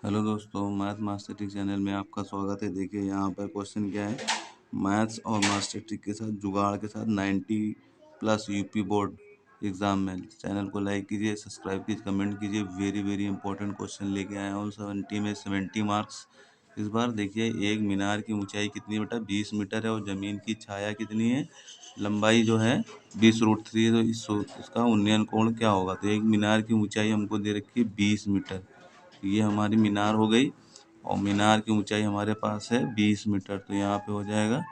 Hello दोस्तों, math master trick channel में आपका स्वागत है। देखिए यहाँ पर क्वेश्चन क्या है। मैथ्स और मास्टर ट्रिक के साथ जुगाड़ के साथ 90 प्लस यूपी बोर्ड एग्जाम में। चैनल को लाइक कीजिए, सब्सक्राइब कीजिए, कमेंट कीजिए। वेरी वेरी इंपॉर्टेंट क्वेश्चन लेके आया हूँ। 70 में 70 मार्क्स इस बार। देखिए, एक मीनार की ऊंचाई कितनी बेटा 20 मीटर है और ज़मीन की छाया कितनी है, लंबाई जो है 20√3 है। तो इसका उन्नयन कोण क्या होगा। तो एक मीनार की ऊंचाई हमको दे रखी है 20 मीटर। ये हमारी मीनार हो गई और मीनार की ऊंचाई हमारे पास है 20 मीटर। तो यहाँ पे हो जाएगा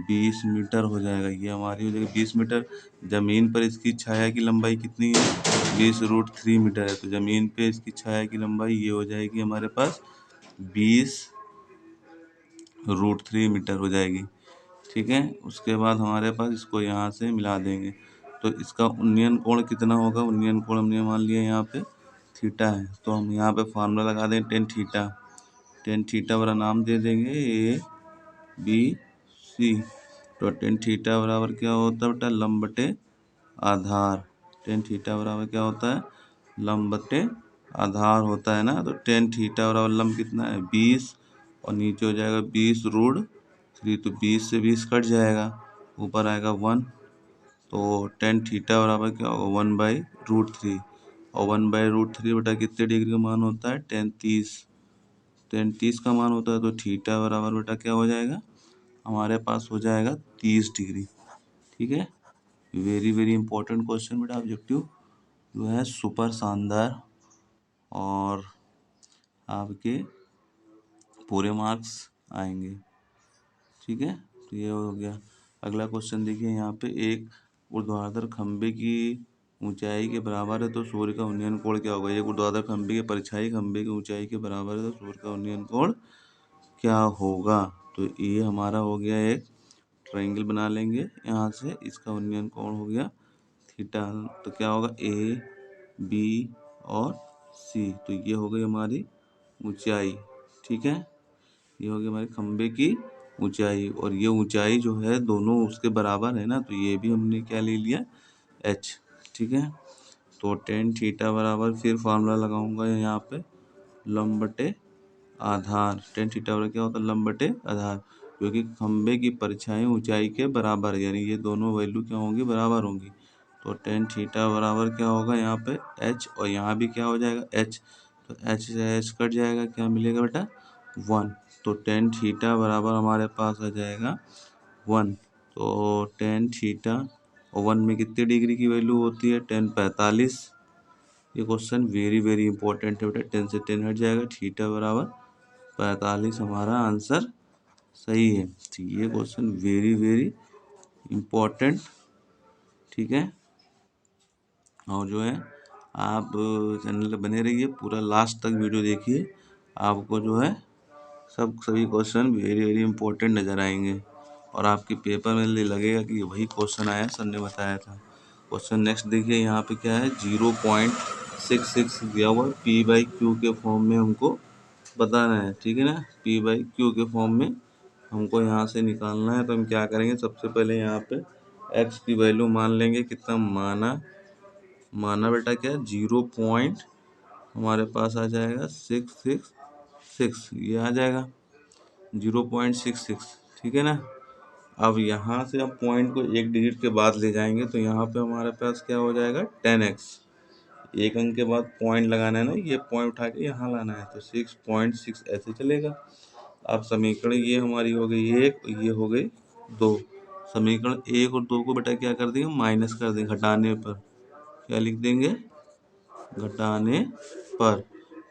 20 मीटर हो जाएगा। ये हमारी हो जाएगी 20 मीटर। ज़मीन पर इसकी छाया की लंबाई कितनी है, 20√3 मीटर है। तो ज़मीन पे इसकी छाया की लंबाई ये हो जाएगी हमारे पास 20√3 मीटर हो जाएगी। ठीक है, उसके बाद हमारे पास इसको यहाँ से मिला देंगे तो इसका उन्नयन कोण कितना होगा। उन्नयन कोण हमने मान लिया यहाँ पे थीटा है, तो हम यहाँ पे फार्मूला लगा दें टेन थीटा। टेन थीटा वाला नाम दे देंगे ABC। तो टेन थीटा बराबर क्या होता है बेटा, लंब बटे आधार। टेन थीटा बराबर क्या होता है, लंब बटे आधार होता है ना। तो टेन थीटा बराबर लंब कितना है 20 और नीचे हो जाएगा 20√3। तो 20 से 20 कट जाएगा, ऊपर आएगा 1। तो टेन थीटा बराबर क्या होगा 1/√3। और 1/√3 बेटा कितने डिग्री का मान होता है, टेन 30। टेन 30 का मान होता है। तो थीटा बराबर बेटा क्या हो जाएगा, हमारे पास हो जाएगा 30 डिग्री। ठीक है, वेरी वेरी इंपॉर्टेंट क्वेश्चन बेटा। ऑब्जेक्टिव जो है सुपर शानदार और आपके पूरे मार्क्स आएंगे। ठीक है, तो ये हो गया। अगला क्वेश्चन देखिए यहाँ पे, एक ऊर्ध्वाधर खंबे की ऊंचाई के बराबर है तो सूर्य का उन्नयन कोण क्या होगा। एक ऊर्ध्वाधर खंबे की परछाई खंबे की ऊंचाई के बराबर है तो सूर्य का उन्नयन कोण क्या होगा। तो ये हमारा हो गया, एक ट्रायंगल बना लेंगे यहाँ से। इसका उन्नयन कोण हो गया थीटा। तो क्या होगा AB और C। तो ये हो गई हमारी ऊंचाई। ठीक है, ये हो गई हमारे खंबे की ऊंचाई और ये ऊंचाई जो है दोनों उसके बराबर है ना। तो ये भी हमने क्या ले लिया, H। ठीक है, तो टेन थीटा बराबर फिर फार्मूला लगाऊंगा यहाँ पे लंब बटे आधार। टेन थीटा बराबर क्या होता है, लंब बटे आधार, क्योंकि खंबे की परछाई ऊंचाई के बराबर है, यानी ये दोनों वैल्यू क्या होंगी, बराबर होंगी। तो टेन थीटा बराबर क्या होगा यहाँ पे H और यहाँ भी क्या हो जाएगा H। तो H से H कट जाएगा, क्या मिलेगा बेटा 1। तो टेन थीटा बराबर हमारे पास आ जाएगा 1। तो टेन थीटा और 1 में कितनी डिग्री की वैल्यू होती है, टेन 45। ये क्वेश्चन वेरी वेरी इंपॉर्टेंट है बेटा। 10 से 10 हट जाएगा, थीटा बराबर 45 हमारा आंसर सही है। तो ये क्वेश्चन वेरी वेरी इम्पोर्टेंट। ठीक है, और जो है आप चैनल पे बने रहिए, पूरा लास्ट तक वीडियो देखिए। आपको जो है सभी क्वेश्चन वेरी वेरी इंपॉर्टेंट नज़र आएंगे और आपके पेपर में लगेगा कि वही क्वेश्चन आया, सर ने बताया था। क्वेश्चन नेक्स्ट देखिए, यहाँ पे क्या है 0.66 दिया हुआ है, P/Q के फॉर्म में हमको बताना है। ठीक है ना, P/Q के फॉर्म में हमको यहाँ से निकालना है। तो हम क्या करेंगे, सबसे पहले यहाँ पे x की वैल्यू मान लेंगे। कितना माना बेटा, क्या 0 पॉइंट हमारे पास आ जाएगा 666, ये आ जाएगा 0.66। ठीक है ना, अब यहाँ से आप पॉइंट को एक डिजिट के बाद ले जाएंगे तो यहाँ पे हमारे पास क्या हो जाएगा 10x। एक अंक के बाद पॉइंट लगाना है ना, ये पॉइंट उठा के यहाँ लाना है। तो 6.6 ऐसे चलेगा। अब समीकरण ये हमारी हो गई एक, ये हो गई दो। समीकरण एक और दो को बेटा क्या कर देंगे, माइनस कर देंगे घटाने पर। क्या लिख देंगे, घटाने पर।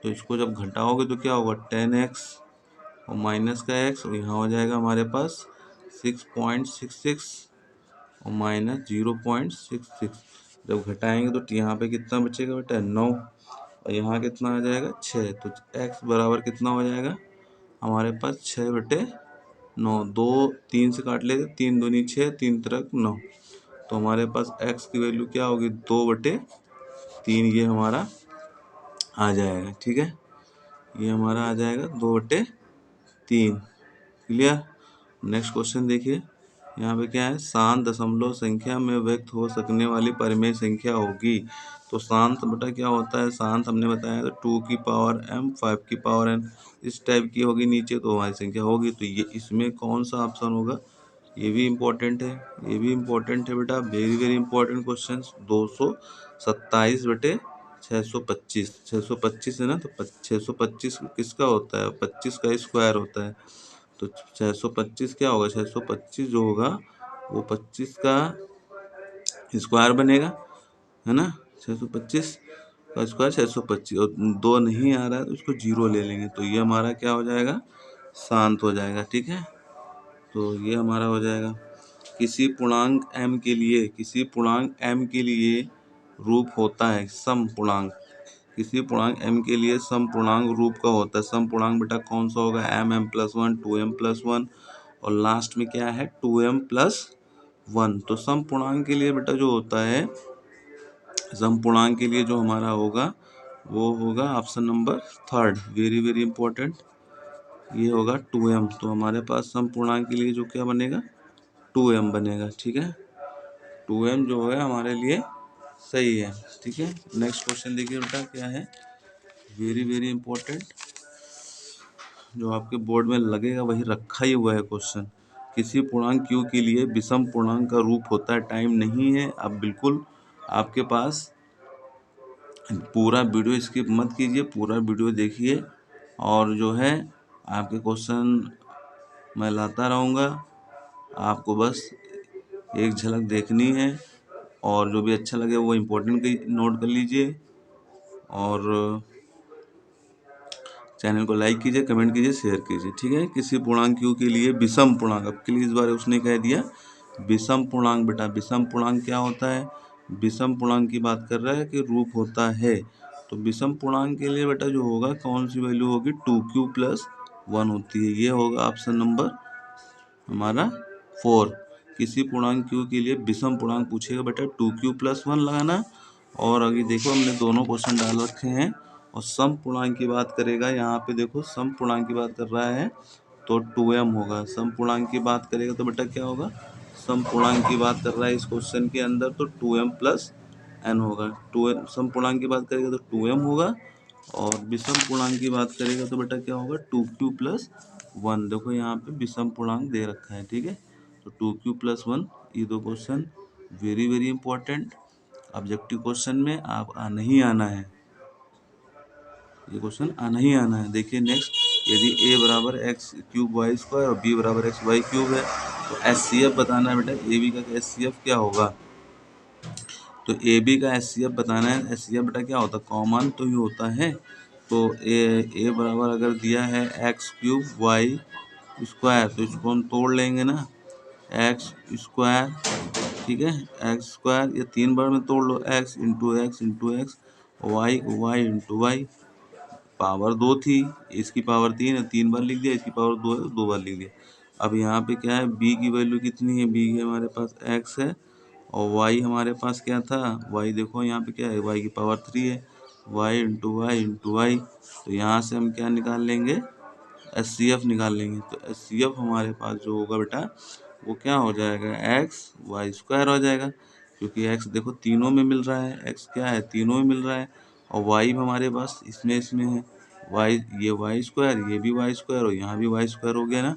तो इसको जब घटाओगे तो क्या होगा 10x और माइनस का x, और यहाँ हो जाएगा हमारे पास 6.66 और माइनस 0.66। जब घटाएंगे तो यहाँ पे कितना बचेगा बेटा 9 और यहाँ कितना आ जाएगा 6। तो x बराबर कितना हो जाएगा हमारे पास 6/9। 2 3 से काट लेते, 3 दूनी 6, 3 तिरक 9। तो हमारे पास x की वैल्यू क्या होगी 2/3, ये हमारा आ जाएगा। ठीक है, ये हमारा आ जाएगा 2/3। क्लियर। नेक्स्ट क्वेश्चन देखिए, यहाँ पे क्या है, शांत दशमलव संख्या में व्यक्त हो सकने वाली परिमेय संख्या होगी। तो शांत बेटा क्या होता है, शांत हमने बताया था 2 की पावर m 5 की पावर n, इस टाइप की होगी नीचे तो हमारी संख्या होगी। तो ये इसमें कौन सा ऑप्शन होगा, ये भी इम्पोर्टेंट है, ये भी इम्पोर्टेंट है बेटा, वेरी वेरी इंपॉर्टेंट क्वेश्चन। 227 बटे 625, 625 है ना, तो 625 किसका होता है, 25 का स्क्वायर होता है। तो 625 क्या होगा, 625 जो होगा वो 25 का स्क्वायर बनेगा, है ना। 625 का स्क्वायर 625, और 2 नहीं आ रहा है तो उसको 0 ले लेंगे, तो ये हमारा क्या हो जाएगा, शांत हो जाएगा। ठीक है, तो ये हमारा हो जाएगा। किसी पूर्णांक m के लिए, किसी पूर्णांक m के लिए रूप होता है सम पूर्णांक, किसी पूर्णांक m के लिए सम पूर्णांक रूप का होता है। सम पूर्णांक बेटा कौन सा होगा, m+1 2m+1 और लास्ट में क्या है 2m+1। तो सम पूर्णांक के लिए बेटा जो होता है, सम पूर्णांक के लिए जो हमारा होगा वो होगा option number 3, very very important, ये होगा 2m। तो हमारे पास सम पूर्णांक के लिए जो क्या बनेगा, 2m बनेगा। ठीक है, 2m जो है हमारे लिए सही है। ठीक है, नेक्स्ट क्वेश्चन देखिए बेटा क्या है, वेरी वेरी इंपॉर्टेंट, जो आपके बोर्ड में लगेगा वही रखा ही हुआ है क्वेश्चन। किसी पूर्णांक q के लिए विषम पूर्णांक का रूप होता है। टाइम नहीं है, आप बिल्कुल आपके पास पूरा वीडियो स्किप मत कीजिए, पूरा वीडियो देखिए, और जो है आपके क्वेश्चन मैं लाता रहूँगा, आपको बस एक झलक देखनी है, और जो भी अच्छा लगे वो इम्पोर्टेंट नोट कर लीजिए, और चैनल को लाइक कीजिए, कमेंट कीजिए, शेयर कीजिए। ठीक है, किसी पूर्णांक q के लिए विषम पूर्णांक, अब के लिए इस बार उसने कह दिया विषम पूर्णांक। बेटा विषम पूर्णांक क्या होता है, विषम पूर्णांक की बात कर रहा है कि रूप होता है। तो विषम पूर्णांक के लिए बेटा जो होगा कौन सी वैल्यू होगी, 2q+1 होती है, ये होगा ऑप्शन नंबर हमारा 4। किसी पूर्णांक q के लिए विषम पूर्णांक पूछेगा बेटा 2q+1 लगाना। और अभी देखो हमने दोनों क्वेश्चन डाल रखे हैं, और सम पूर्णांक की बात करेगा, यहाँ पे देखो सम पूर्णांक की बात कर रहा है तो 2m होगा। सम पूर्णांक की बात करेगा तो बेटा क्या होगा, सम पूर्णांक की बात कर रहा है इस क्वेश्चन के अंदर तो 2m+n होगा। 2m सम पूर्णांक की बात करेगा तो 2m होगा, और विषम पूर्णांक की बात करेगा तो बेटा क्या होगा 2q+1। देखो यहाँ पे विषम पूर्णांक दे रखा है। ठीक है, तो 2q+1, ये दो question very very important, objective question में आप आना ही आना है, ये क्वेश्चन आना ही आना है। देखिए नेक्स्ट, यदि a बराबर x³ y² और b बराबर xy³ है तो HCF बताना है बेटा, AB का HCF क्या होगा, तो AB का HCF बताना है। HCF बेटा क्या होता है, कॉमन तो ही होता है। तो a बराबर अगर दिया है x³ y² तो इसको हम तोड़ लेंगे ना, x², ठीक है, x² ये 3 बार में तोड़ लो, x y into y, power 2 थी, इसकी पावर 3 है, 3 बार लिख दिया, इसकी पावर 2 है, 2 बार लिख दिया। अब यहाँ पे क्या है, b की वैल्यू कितनी है, b की हमारे पास x है, और y हमारे पास क्या था, y देखो यहाँ पे क्या है, y की पावर 3 है, y इंटू y। तो यहाँ से हम क्या निकाल लेंगे, HCF निकाल लेंगे। तो HCF हमारे पास जो होगा बेटा वो क्या हो जाएगा, x² हो जाएगा, क्योंकि x देखो तीनों में मिल रहा है, x क्या है तीनों में मिल रहा है, और y हमारे पास इसमें है, y ये y², ये भी y², और यहाँ भी y² हो गया ना।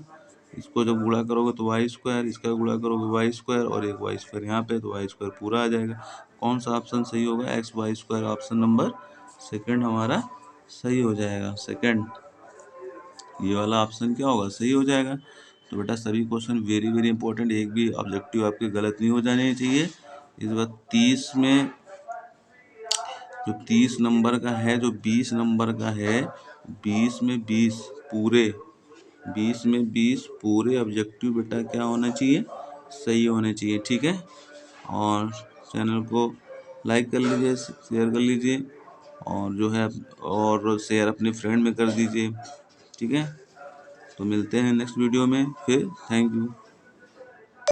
इसको जब गुणा करोगे तो y², इसका गुणा करोगे y², और एक y² यहाँ पे, तो y² पूरा आ जाएगा। कौन सा ऑप्शन सही होगा, xy², ऑप्शन नंबर सेकंड हमारा सही हो जाएगा, सेकंड ये वाला ऑप्शन क्या होगा, सही हो जाएगा। तो बेटा सभी क्वेश्चन वेरी वेरी इंपॉर्टेंट, एक भी ऑब्जेक्टिव आपके गलत नहीं हो जाने चाहिए। इस बार 30 में जो 30 नंबर का है, जो 20 नंबर का है, 20 में 20 पूरे, 20 में 20 पूरे ऑब्जेक्टिव बेटा क्या होना चाहिए, सही होने चाहिए। ठीक है, और चैनल को लाइक कर लीजिए, शेयर कर लीजिए, और जो है और शेयर अपने फ्रेंड में कर दीजिए। ठीक है, तो मिलते हैं नेक्स्ट वीडियो में फिर, थैंक यू।